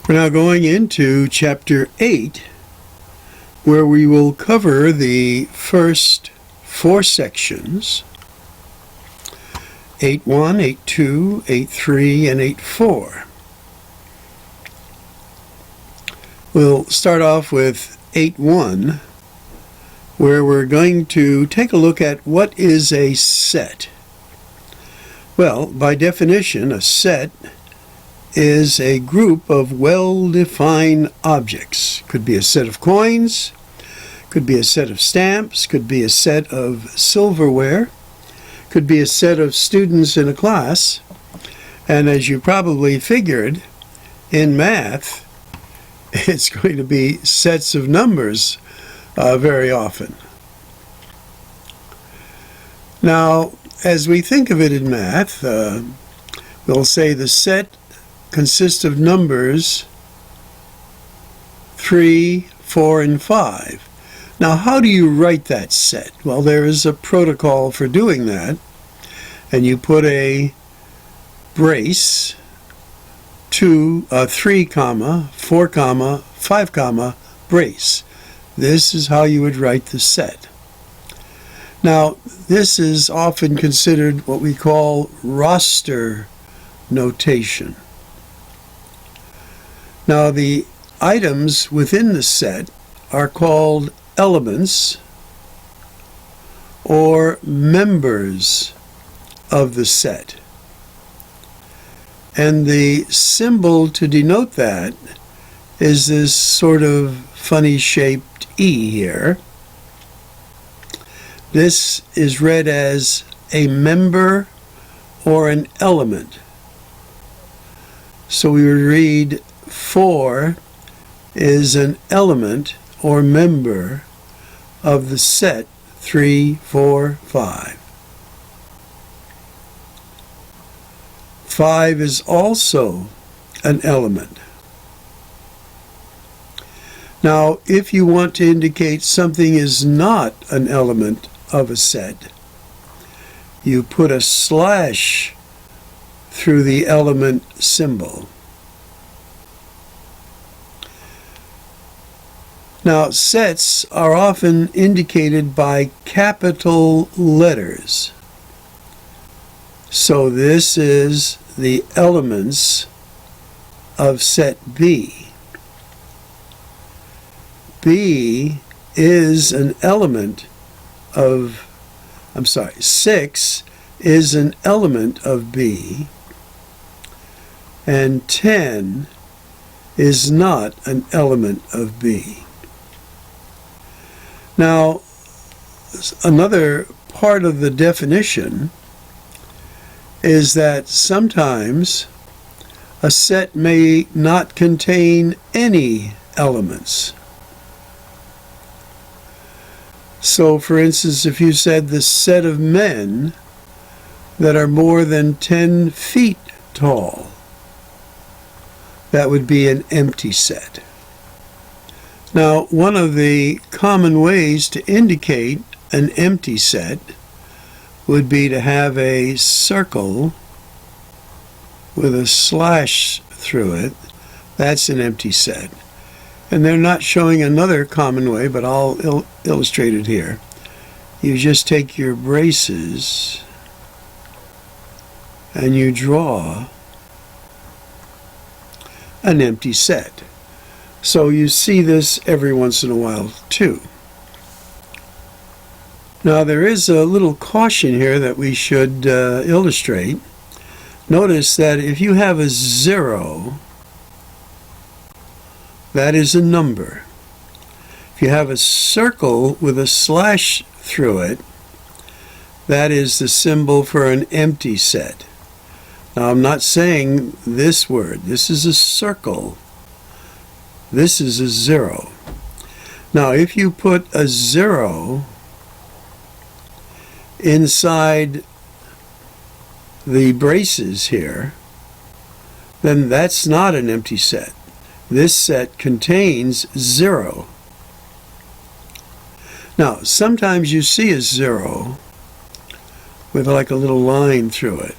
We're now going into Chapter 8, where we will cover the first four sections, 8.1, 8.2, 8.3, and 8.4. We'll start off with 8.1, where we're going to take a look at what is a set. Well, by definition, a set is a group of well-defined objects. Could be a set of coins, could be a set of stamps, could be a set of silverware, could be a set of students in a class, and as you probably figured, in math, it's going to be sets of numbers very often. Now, as we think of it in math, we'll say the set consists of numbers 3, 4, and 5. Now, how do you write that set? Well, there is a protocol for doing that, and you put a brace, 3, 4, 5, brace. This is how you would write the set. Now, this is often considered what we call roster notation. Now, the items within the set are called elements or members of the set. And the symbol to denote that is this sort of funny shaped E here. This is read as a member or an element. So we would read 4 is an element or member of the set 3, 4, 5. 5 is also an element. Now, if you want to indicate something is not an element of a set, you put a slash through the element symbol. Now, sets are often indicated by capital letters. So this is the elements of set B. B is an element of, 6 is an element of B, and 10 is not an element of B. Now, another part of the definition is that sometimes a set may not contain any elements. So, for instance, if you said the set of men that are more than 10 feet tall, that would be an empty set. Now, one of the common ways to indicate an empty set would be to have a circle with a slash through it. That's an empty set. And they're not showing another common way, but I'll illustrate it here. You just take your braces and you draw an empty set. So you see this every once in a while too. Now, there is a little caution here that we should illustrate. Notice that if you have a 0, that is a number. If you have a circle with a slash through it, that is the symbol for an empty set. Now, I'm not saying this word. This is a circle. This is a 0. Now, if you put a 0 inside the braces here, then that's not an empty set. This set contains 0. Now, sometimes you see a 0 with like a little line through it.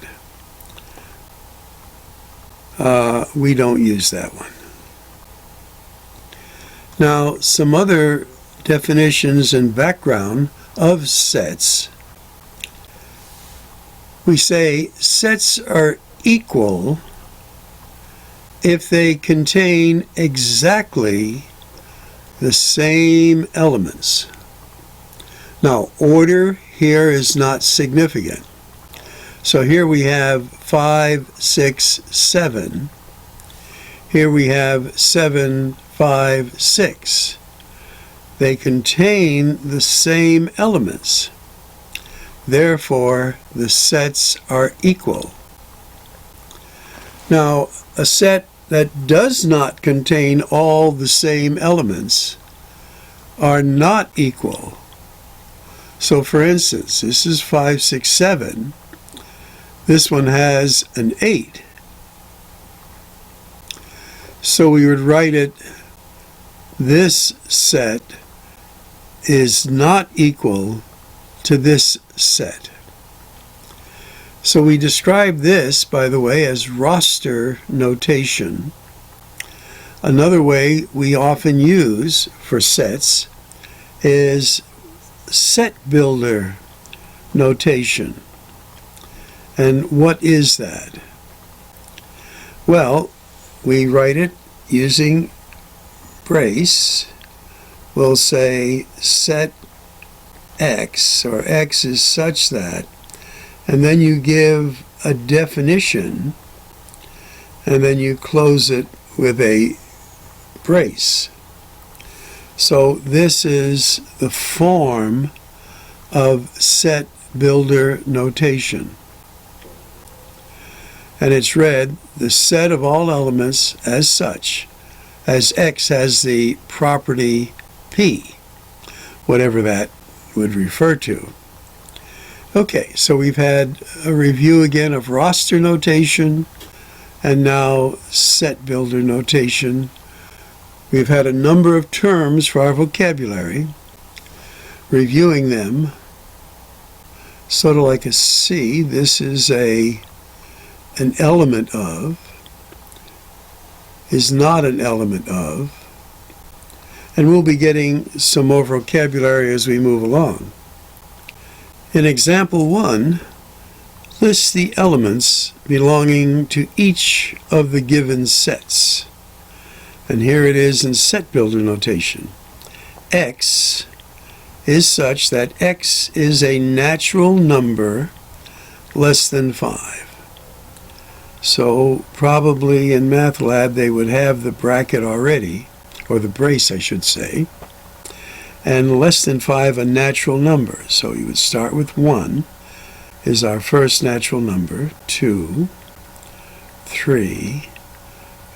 We don't use that one. Now, some other definitions and background of sets. We say sets are equal if they contain exactly the same elements. Now, order here is not significant. So here we have 5, 6, 7. Here we have 7, 5, 6. They contain the same elements. Therefore, the sets are equal. Now, a set that does not contain all the same elements are not equal. So, for instance, this is 5, 6, 7. This one has an 8. So we would write it, this set is not equal to this set. So we describe this, by the way, as roster notation. Another way we often use for sets is set builder notation. And what is that? Well, we write it using brace. We'll say set X, or X is such that, and then you give a definition, and then you close it with a brace. So this is the form of set builder notation. And it's read, the set of all elements as such, as X has the property P, whatever that would refer to. Okay, so we've had a review again of roster notation and now set builder notation. We've had a number of terms for our vocabulary, reviewing them, sort of like a C. This is an element of, is not an element of, and we'll be getting some more vocabulary as we move along. In example 1, list the elements belonging to each of the given sets. And here it is in set builder notation. X is such that X is a natural number less than 5. So probably in math lab they would have the bracket already, or the brace I should say, and less than 5 a natural number. So you would start with 1 is our first natural number, 2, 3,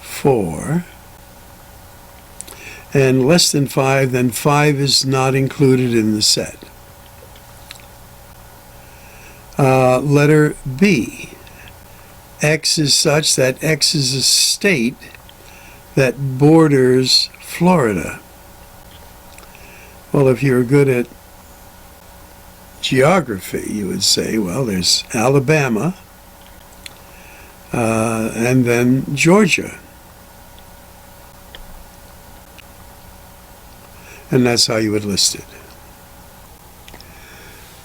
4, and less than 5, then 5 is not included in the set. Letter B. X is such that X is a state that borders Florida. Well, if you're good at geography, you would say, well, there's Alabama, and then Georgia. And that's how you would list it.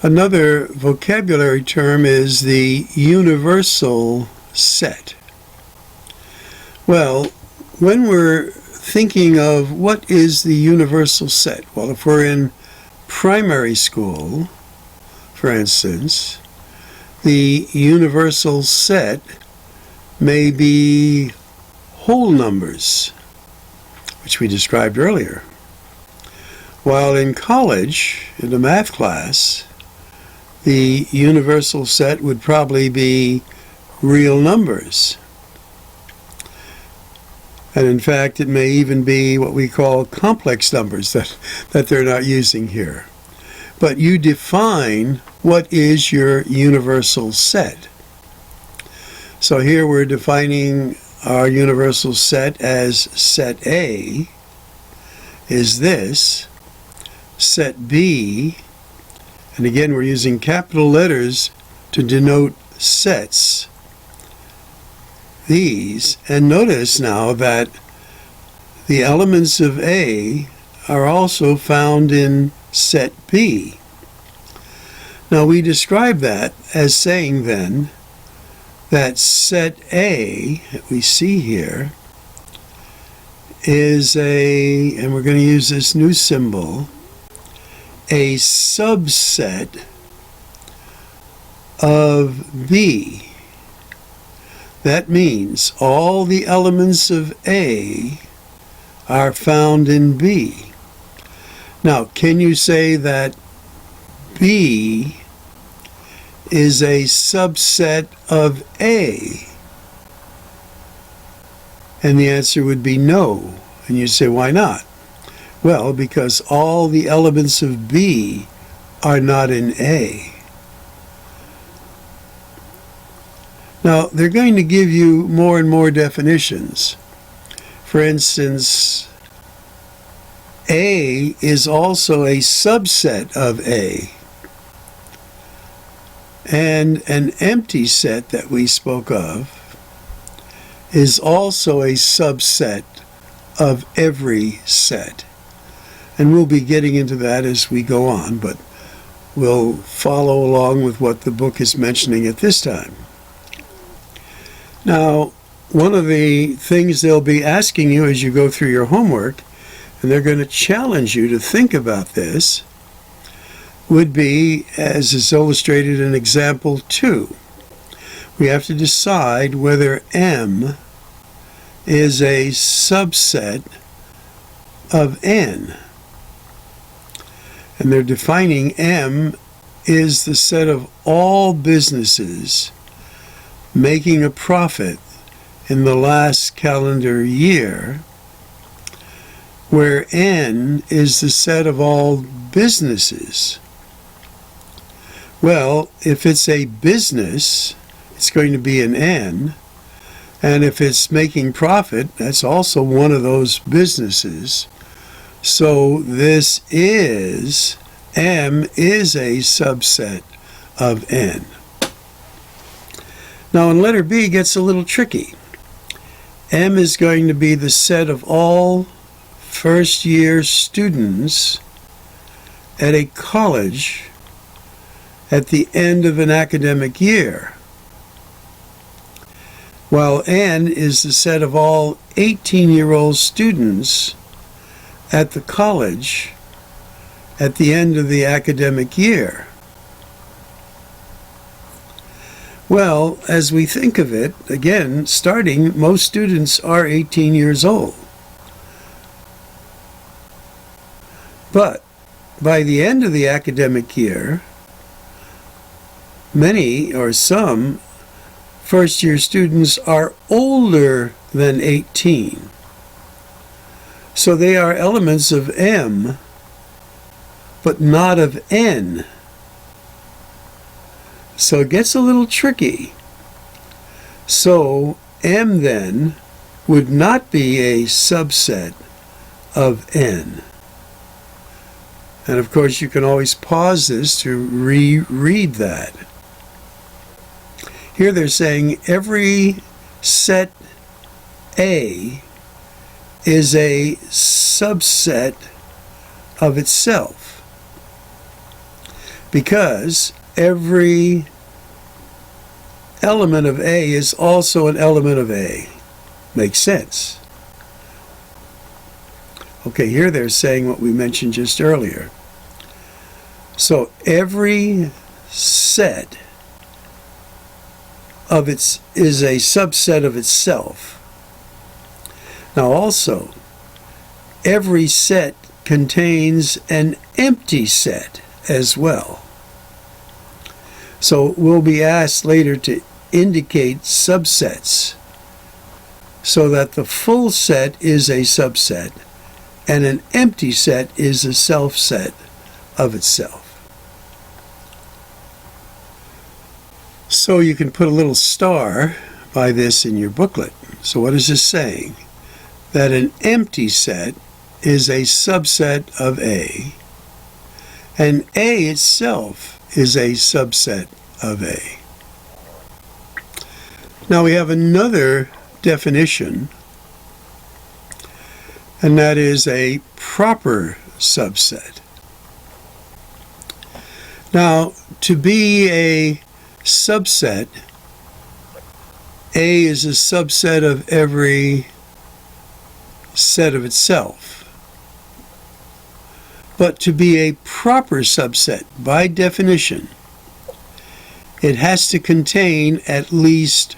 Another vocabulary term is the universal set. Well, when we're thinking of what is the universal set, well, if we're in primary school, for instance, the universal set may be whole numbers, which we described earlier. While in college, in a math class, the universal set would probably be real numbers. And in fact, it may even be what we call complex numbers that they're not using here. But you define what is your universal set. So here we're defining our universal set as set A is this, set B, and again we're using capital letters to denote sets, these, and notice now that the elements of A are also found in set B. Now we describe that as saying then that set A that we see here is and we're going to use this new symbol, a subset of B. That means all the elements of A are found in B. Now, can you say that B is a subset of A? And the answer would be no. And you say, why not? Well, because all the elements of B are not in A. Now, they're going to give you more and more definitions. For instance, A is also a subset of A. And an empty set that we spoke of is also a subset of every set. And we'll be getting into that as we go on, but we'll follow along with what the book is mentioning at this time. Now, one of the things they'll be asking you as you go through your homework, and they're going to challenge you to think about this, would be, as is illustrated in example 2. We have to decide whether M is a subset of N. And they're defining M is the set of all businesses making a profit in the last calendar year, where N is the set of all businesses. Well, if it's a business, it's going to be an N, and if it's making profit, that's also one of those businesses. So this is, M is a subset of N. Now in letter B it gets a little tricky. M is going to be the set of all first-year students at a college at the end of an academic year, while N is the set of all 18-year-old students at the college at the end of the academic year. Well, as we think of it, again, starting, most students are 18 years old. But by the end of the academic year, many or some first-year students are older than 18. So they are elements of M, but not of N. So it gets a little tricky. So M then would not be a subset of N. And of course you can always pause this to reread that. Here they're saying every set A is a subset of itself, because every element of A is also an element of A. Makes sense. Okay, here they're saying what we mentioned just earlier. So every set of its is a subset of itself. Now also, every set contains an empty set as well. So we'll be asked later to indicate subsets so that the full set is a subset and an empty set is a self-set of itself. So you can put a little star by this in your booklet. So what is this saying? That an empty set is a subset of A, and A itself is a subset of A. Now we have another definition and that is a proper subset. Now, to be a subset, A is a subset of every set of itself. But to be a proper subset, by definition, it has to contain at least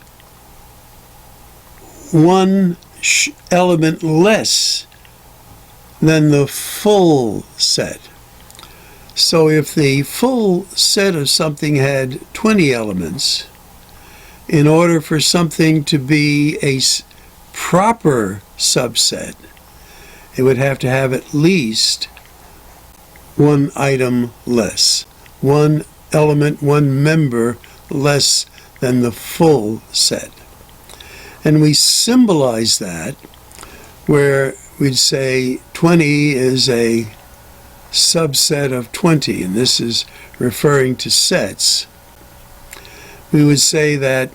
one element less than the full set. So if the full set of something had 20 elements, in order for something to be a proper subset, it would have to have at least one item less, one element, one member less than the full set. And we symbolize that where we'd say 20 is a subset of 20, and this is referring to sets. We would say that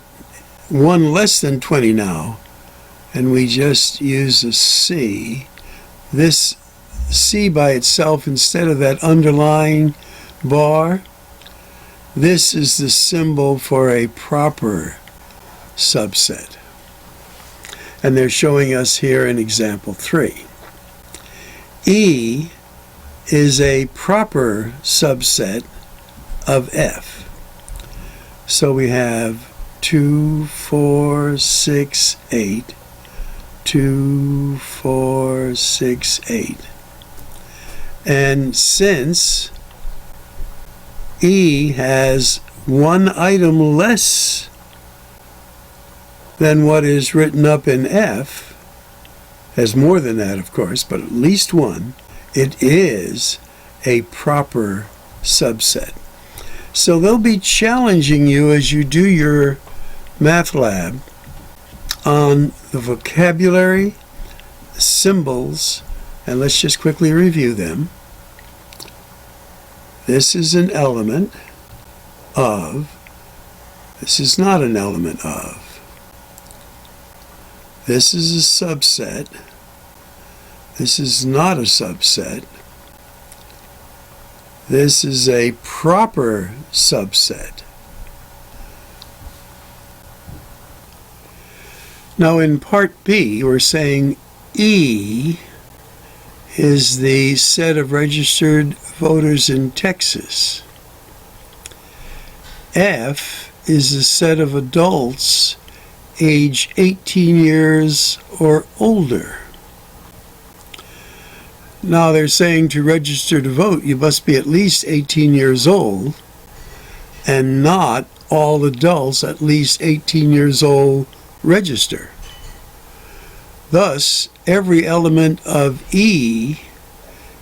one less than 20 now, and we just use a C. This C by itself, instead of that underlying bar, this is the symbol for a proper subset. And they're showing us here in example 3. E is a proper subset of F. So we have 2, 4, 6, 8, 2, 4, 6, 8. And since E has one item less than what is written up in F, has more than that, of course, but at least one, it is a proper subset. So they'll be challenging you as you do your math lab on the vocabulary, symbols, and let's just quickly review them. This is an element of, this is not an element of. This is a subset. This is not a subset. This is a proper subset. Now in part B, we're saying E is the set of registered voters in Texas. F is the set of adults age 18 years or older. Now they're saying to register to vote, you must be at least 18 years old, and not all adults at least 18 years old register. Thus, every element of E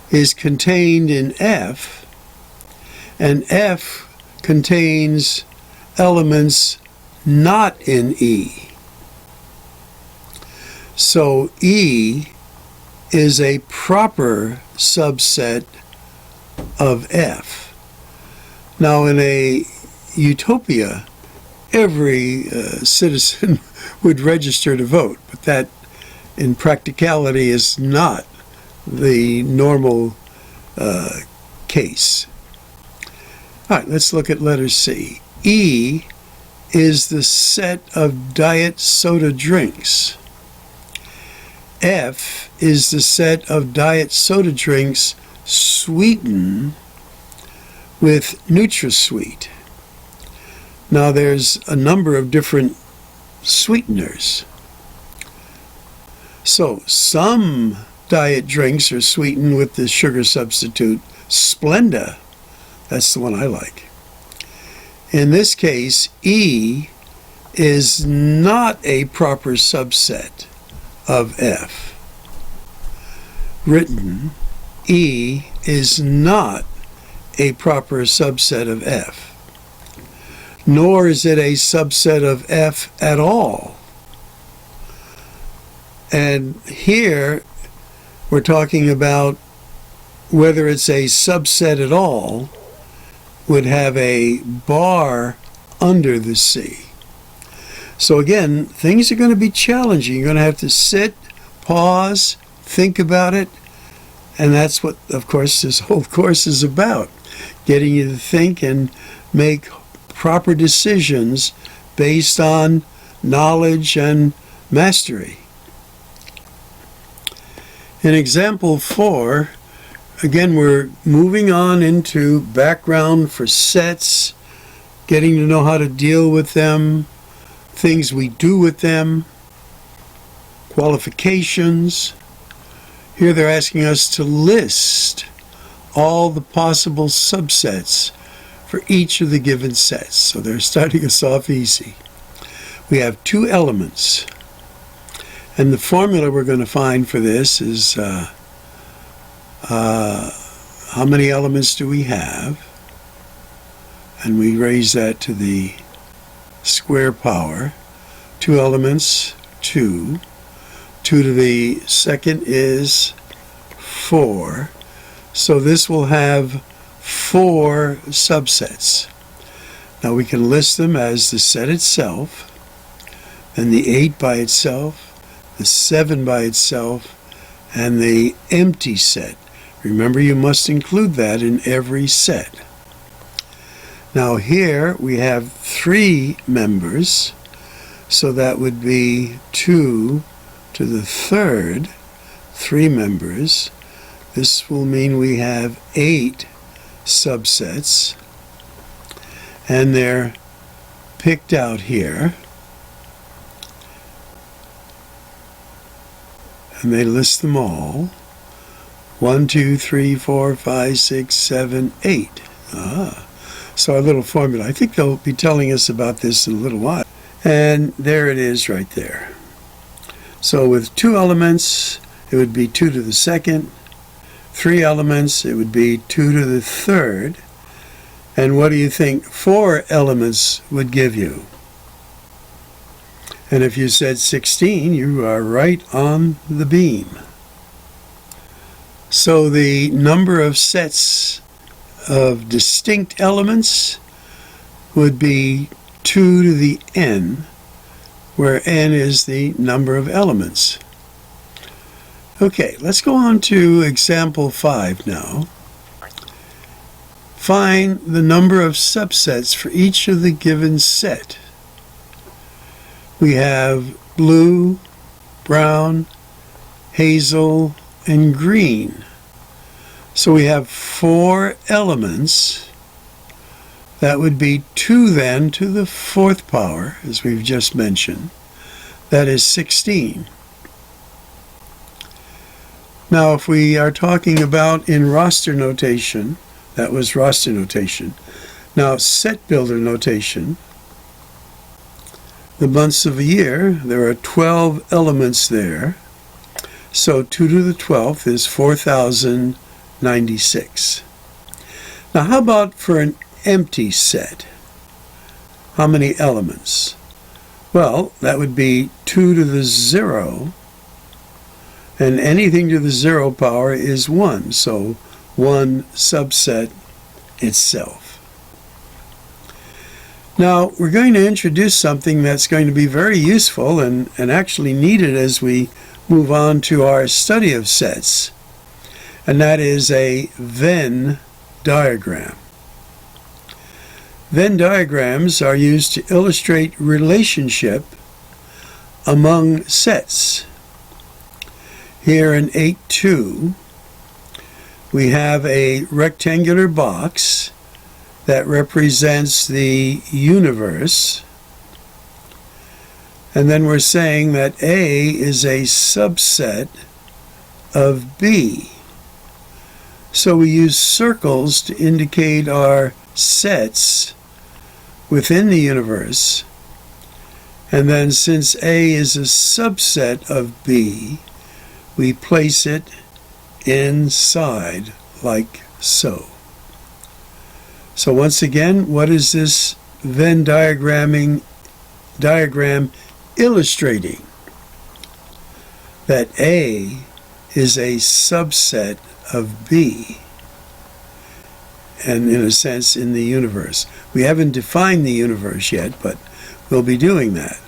is contained in F, and F contains elements not in E. So E is a proper subset of F. Now in a utopia, every citizen would register to vote, but that in practicality is not the normal case. All right, let's look at letter C. E is the set of diet soda drinks. F is the set of diet soda drinks sweetened with NutraSweet. Now there's a number of different sweeteners. So some diet drinks are sweetened with the sugar substitute Splenda. That's the one I like. In this case, E is not a proper subset of F. Written, E is not a proper subset of F. Nor is it a subset of F at all. And here we're talking about whether it's a subset at all would have a bar under the C. So again, things are going to be challenging. You're going to have to sit, pause, think about it. And that's what, of course, this whole course is about. Getting you to think and make proper decisions based on knowledge and mastery. In example 4, again, we're moving on into background for sets, getting to know how to deal with them, things we do with them, qualifications. Here they're asking us to list all the possible subsets for each of the given sets. So they're starting us off easy. We have 2 elements. And the formula we're going to find for this is how many elements do we have? And we raise that to the square power. 2 elements, 2. 2 to the second is 4. So this will have 4 subsets. Now we can list them as the set itself, then the 8 by itself, the 7 by itself, and the empty set. Remember, you must include that in every set. Now here we have 3 members, so that would be 2 to the third, 3 members. This will mean we have 8 subsets, and they're picked out here. And they list them all. 1, 2, 3, 4, 5, 6, 7, 8. So our little formula. I think they'll be telling us about this in a little while. And there it is right there. So with 2 elements, it would be 2 to the second. 3 elements, it would be 2 to the third. And what do you think 4 elements would give you? And if you said 16, you are right on the beam. So the number of sets of distinct elements would be 2 to the n, where n is the number of elements. Okay, let's go on to example 5 now. Find the number of subsets for each of the given set. We have blue, brown, hazel, and green. So we have 4 elements. That would be 2 then to the 4th power, as we've just mentioned. That is 16. Now if we are talking about in roster notation, that was roster notation. Now set builder notation, the months of a year, there are 12 elements there. So 2 to the 12th is 4,096. Now how about for an empty set? How many elements? Well, that would be 2 to the 0, and anything to the 0 power is 1, so 1 subset itself. Now, we're going to introduce something that's going to be very useful and actually needed as we move on to our study of sets, and that is a Venn diagram. Venn diagrams are used to illustrate relationship among sets. Here in 8.2, we have a rectangular box that represents the universe, and then we're saying that A is a subset of B. So we use circles to indicate our sets within the universe, and then since A is a subset of B, we place it inside like so. So once again, what is this Venn diagram illustrating? That A is a subset of B, and in a sense in the universe. We haven't defined the universe yet, but we'll be doing that.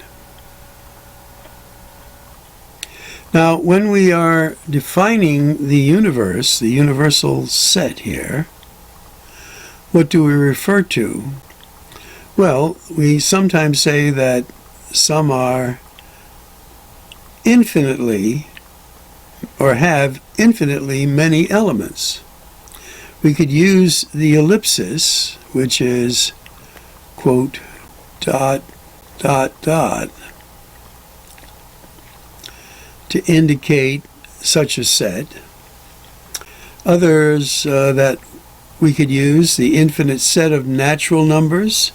Now, when we are defining the universe, the universal set here, what do we refer to? Well, we sometimes say that some are infinitely or have infinitely many elements. We could use the ellipsis, which is, quote, dot, dot, dot, to indicate such a set. Others that we could use, the infinite set of natural numbers.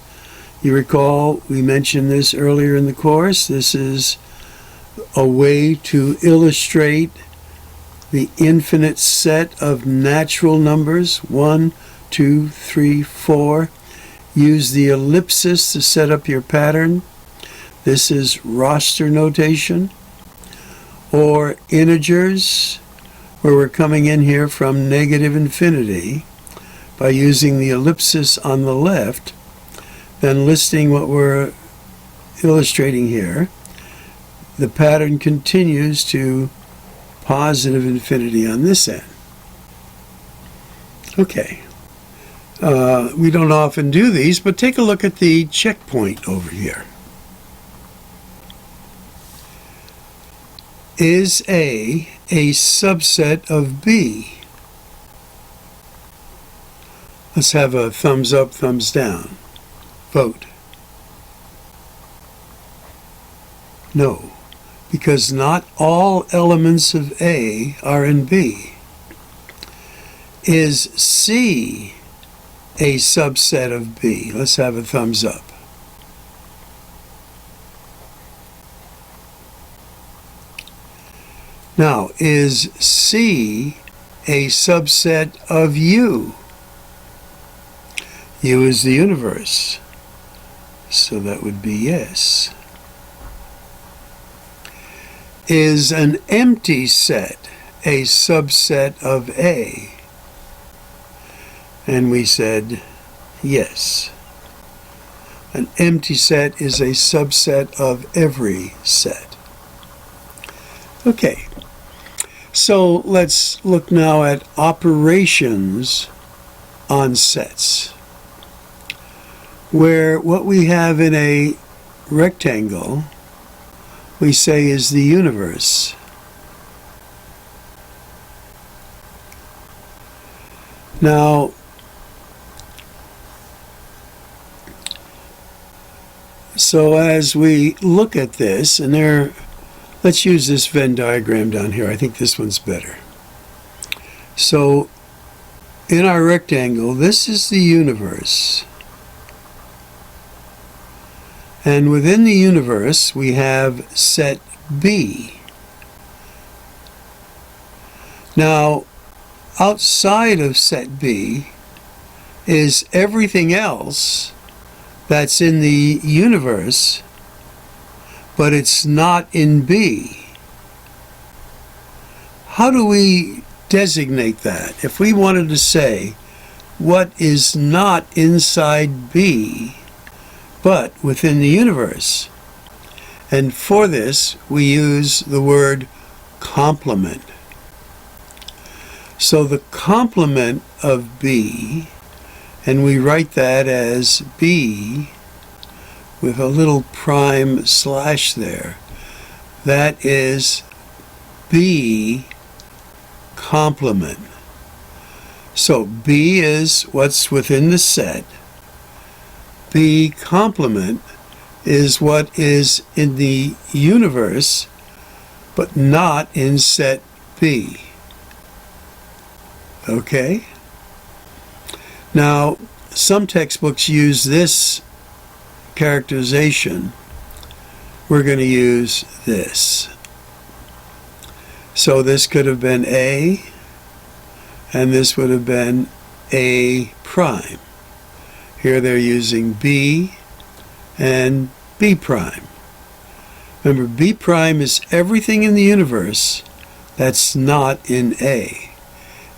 You recall we mentioned this earlier in the course. This is a way to illustrate the infinite set of natural numbers, 1, 2, 3, 4. Use the ellipsis to set up your pattern. This is roster notation. Or integers, where we're coming in here from negative infinity by using the ellipsis on the left, then listing what we're illustrating here. The pattern continues to positive infinity on this end. Okay. We don't often do these, but take a look at the checkpoint over here. Is A subset of B? Let's have a thumbs up, thumbs down. Vote. No, because not all elements of A are in B. Is C a subset of B? Let's have a thumbs up. Now, is C a subset of U? U is the universe, so that would be yes. Is an empty set a subset of A? And we said yes. An empty set is a subset of every set. Okay. So let's look now at operations on sets, where what we have in a rectangle we say is the universe. Now, so as we look at this, and let's use this Venn diagram down here. I think this one's better. So in our rectangle, this is the universe. And within the universe, we have set B. Now, outside of set B is everything else that's in the universe, but it's not in B. How do we designate that? If we wanted to say what is not inside B, but within the universe, and for this we use the word complement. So the complement of B, and we write that as B with a little prime slash there, that is B complement. So B is what's within the set. B complement is what is in the universe, but not in set B. Okay? Now, some textbooks use this characterization. We're going to use this. So this could have been A, and this would have been A prime. Here they're using B and B prime. Remember, B prime is everything in the universe that's not in A.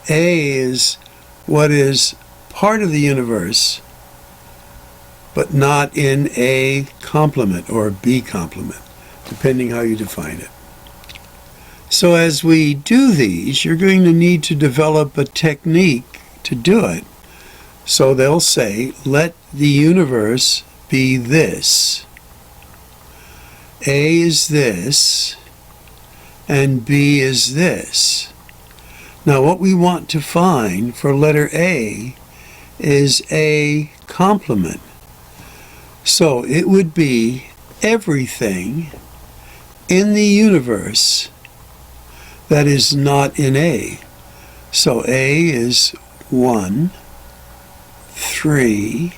A is what is part of the universe, but not in A complement or B complement, depending how you define it. So as we do these, you're going to need to develop a technique to do it. So they'll say, let the universe be this. A is this, and B is this. Now what we want to find for letter A is a complement. So it would be everything in the universe that is not in A. So A is 1, 3,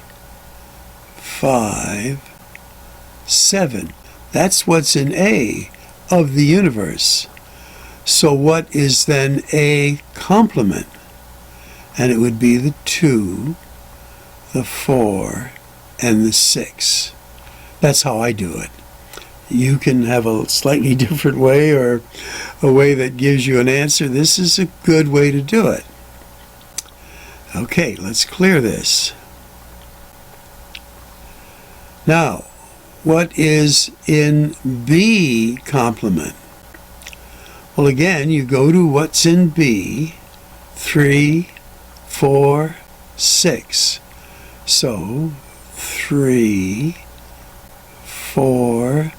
5, 7. That's what's in A of the universe. So what is then a complement? And it would be the 2, the 4, and the 6. That's how I do it. You can have a slightly different way, or a way that gives you an answer. This is a good way to do it. Okay, let's clear this. Now, what is in B complement? Well, again, you go to what's in B, 3, 4, 6. So, 3, 4,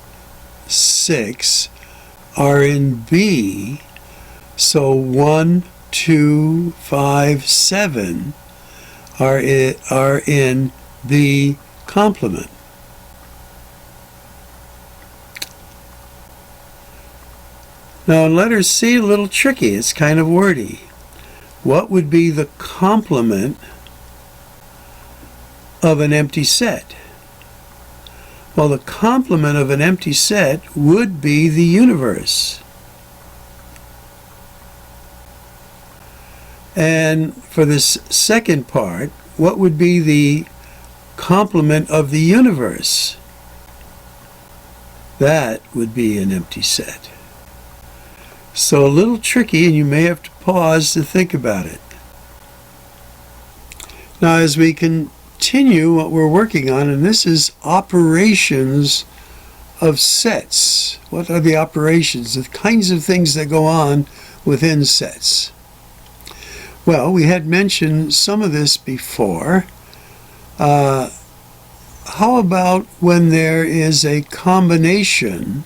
6 are in B. So 1, 2, 5, 7 are in B complement. Now in letter C, a little tricky. It's kind of wordy. What would be the complement of an empty set? Well, the complement of an empty set would be the universe. And for this second part, what would be the complement of the universe? That would be an empty set. So a little tricky, and you may have to pause to think about it. Now as we continue what we're working on, and this is operations of sets. What are the operations? The kinds of things that go on within sets. Well, we had mentioned some of this before. How about when there is a combination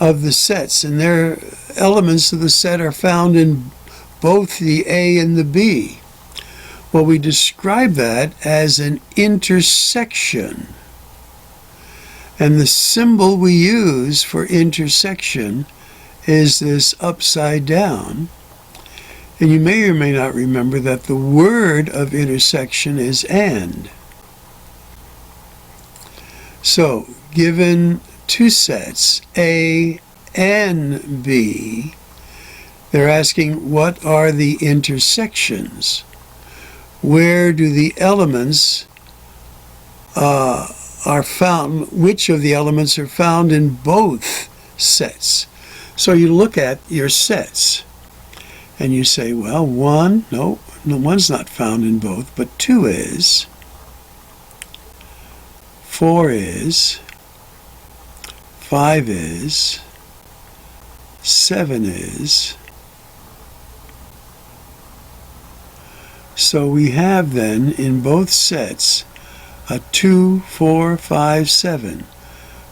of the sets, and their elements of the set are found in both the A and the B? Well, we describe that as an intersection. And the symbol we use for intersection is this upside down. And you may or may not remember that the word of intersection is and. So, given two sets, A and B, they're asking what are the intersections? Where do the elements are found? Which of the elements are found in both sets? So you look at your sets and you say, well, one's not found in both, but 2 is, 4 is, 5 is, 7 is. So we have then in both sets a 2, 4, 5, 7.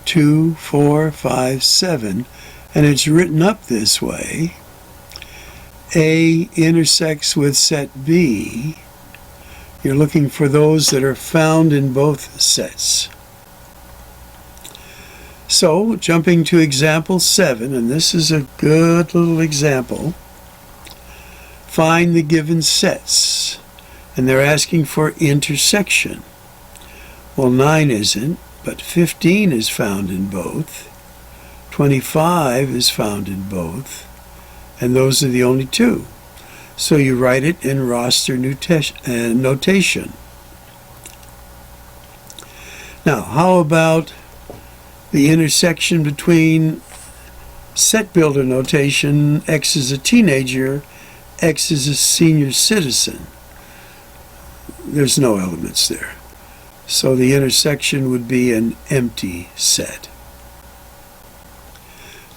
2, 4, 5, 7. And it's written up this way. A intersects with set B. You're looking for those that are found in both sets. So, jumping to example 7, and this is a good little example. Find the given sets. And they're asking for intersection. Well, 9 isn't, but 15 is found in both. 25 is found in both. And those are the only 2. So you write it in roster notation. Now, how about the intersection between set builder notation, X is a teenager, X is a senior citizen? There's no elements there. So the intersection would be an empty set.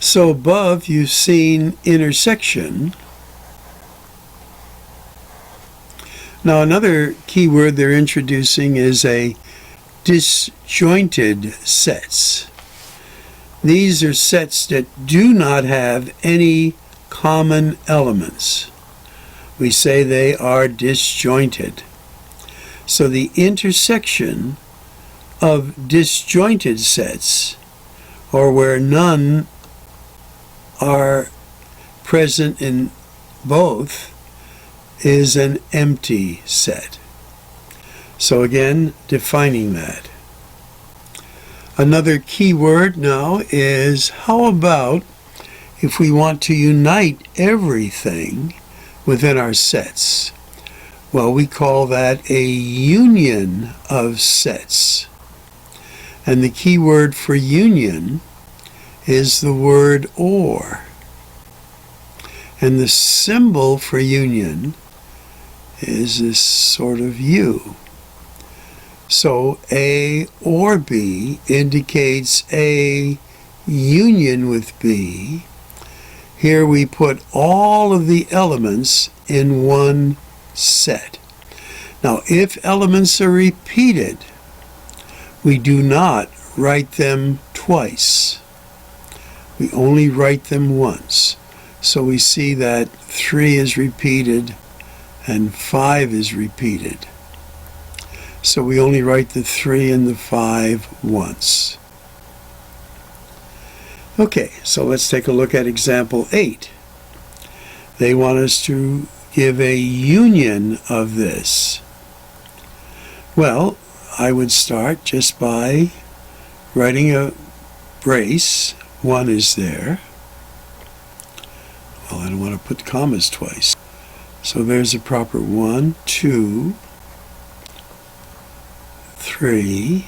So above you've seen intersection. Now another key word they're introducing is a disjointed sets. These are sets that do not have any common elements. We say they are disjointed. So the intersection of disjointed sets, or where none are present in both, is an empty set. So again, defining that. Another key word now is, how about if we want to unite everything within our sets? Well, we call that a union of sets. And the key word for union is the word or. And the symbol for union is this sort of U. So A or B indicates a union with B. Here we put all of the elements in one set. Now, if elements are repeated, we do not write them twice. We only write them once. So we see that 3 is repeated and 5 is repeated. So we only write the 3 and the 5 once. Okay, so let's take a look at example 8. They want us to give a union of this. Well, I would start just by writing a brace. 1 is there. Well, I don't want to put commas twice. So there's a proper 1, 2, 3,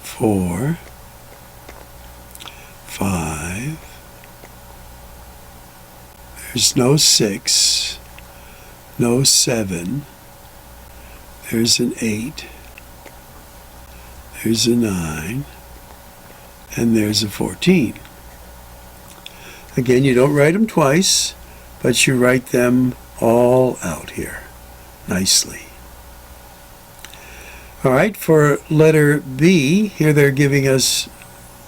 4, 5. There's no 6, no 7. There's an 8. There's a 9. And there's a 14. Again, you don't write them twice, but you write them all out here nicely. All right, for letter B, here they're giving us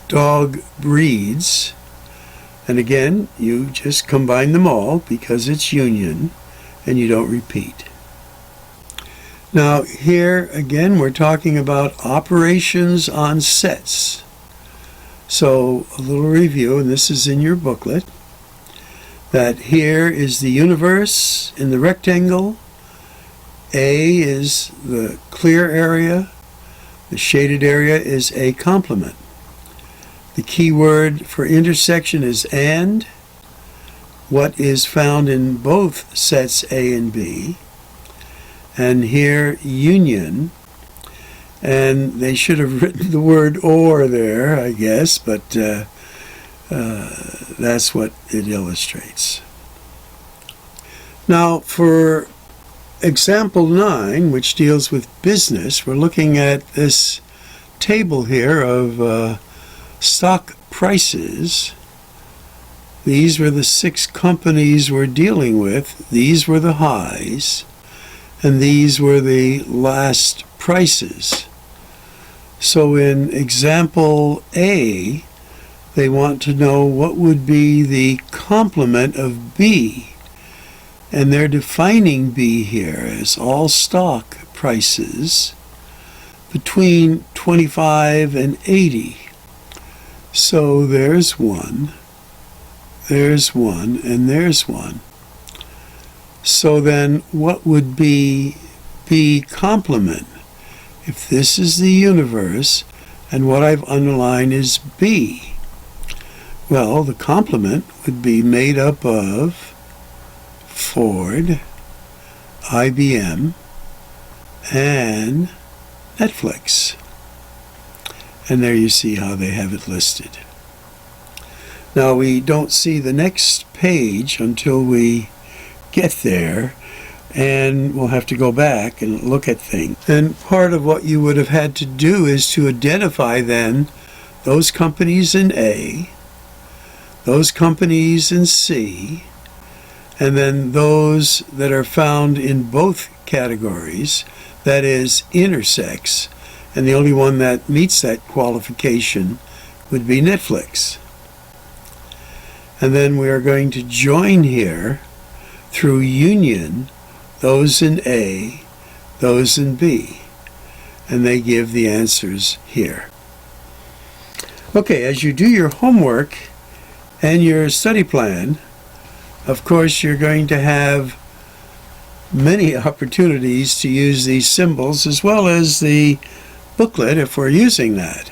dog breeds. And again, you just combine them all because it's union and you don't repeat. Now here again, we're talking about operations on sets. So a little review, and this is in your booklet, that here is the universe in the rectangle. A is the clear area. The shaded area is a complement. The key word for intersection is and. What is found in both sets A and B. And here, union. And they should have written the word or there, I guess, but that's what it illustrates. Now, for example 9, which deals with business, we're looking at this table here of stock prices. These were the 6 companies we're dealing with. These were the highs, and these were the last prices. So in example A, they want to know what would be the complement of B. And they're defining B here as all stock prices between 25 and 80. So there's 1, there's 1, and there's 1. So then what would be B complement? If this is the universe, and what I've underlined is B, well, the complement would be made up of Ford, IBM, and Netflix. And there you see how they have it listed. Now we don't see the next page until we get there, and we'll have to go back and look at things. And part of what you would have had to do is to identify then those companies in A, those companies in C, and then those that are found in both categories, that is, intersex, and the only one that meets that qualification would be Netflix. And then we are going to join here through union those in A, those in B, and they give the answers here. Okay, as you do your homework and your study plan, of course you're going to have many opportunities to use these symbols as well as the booklet if we're using that.